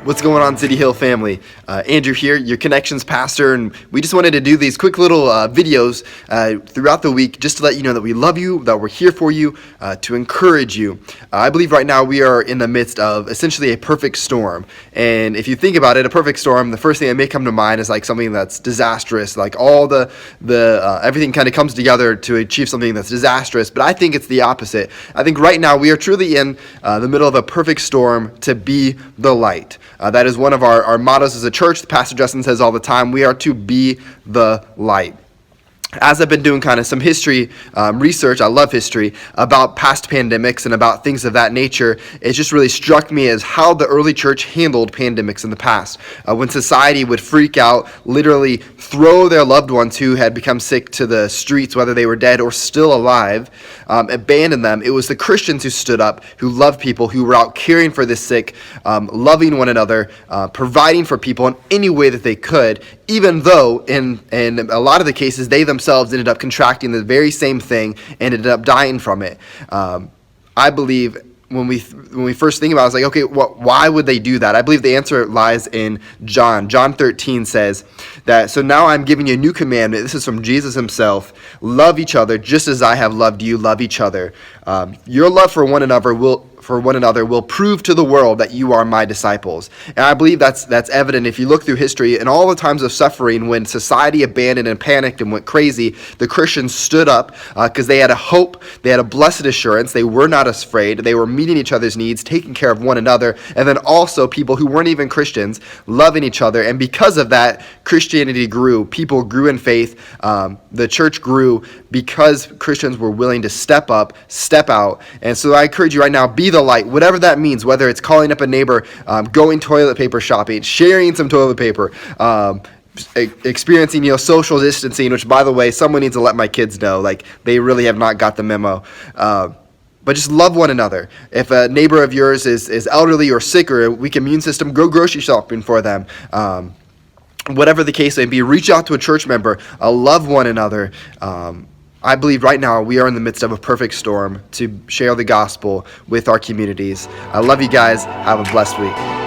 What's going on, City Hill family? Andrew here, your Connections pastor, and we just wanted to do these quick little videos throughout the week just to let you know that we love you, that we're here for you, to encourage you. I believe right now we are in the midst of essentially a perfect storm, and if you think about it, a perfect storm, the first thing that may come to mind is like something that's disastrous, like all the everything kind of comes together to achieve something that's disastrous, but I think it's the opposite. I think right now we are truly in the middle of a perfect storm to be the light. That is one of our mottos as a church. Pastor Justin says all the time, we are to be the light. As I've been doing kind of some history research, I love history, about past pandemics and about things of that nature, it just really struck me as how the early church handled pandemics in the past. When society would freak out, literally throw their loved ones who had become sick to the streets, whether they were dead or still alive, abandon them. It was the Christians who stood up, who loved people, who were out caring for the sick, loving one another, providing for people in any way that they could, even though in a lot of the cases they themselves ended up contracting the very same thing and ended up dying from it. I believe when we first think about it, I was like, okay, why would they do that? I believe the answer lies in John. John 13 says that, so now I'm giving you a new commandment. This is from Jesus himself. Love each other just as I have loved you. Love each other. Your love for one another will prove to the world that you are my disciples. And I believe that's evident if you look through history and all the times of suffering when society abandoned and panicked and went crazy, the Christians stood up because they had a hope, they had a blessed assurance, they were not afraid, they were meeting each other's needs, taking care of one another, and then also people who weren't even Christians loving each other. And because of that, Christianity grew, people grew in faith, the church grew because Christians were willing to step up, step out. And so I encourage you right now, be the light, whatever that means, whether it's calling up a neighbor, going toilet paper shopping, sharing some toilet paper, experiencing social distancing, which, by the way, someone needs to let my kids know, like, they really have not got the memo. But just love one another. If a neighbor of yours is elderly or sick or a weak immune system, go grocery shopping for them. Whatever the case may be, reach out to a church member, love one another. I believe right now we are in the midst of a perfect storm to share the gospel with our communities. I love you guys. Have a blessed week.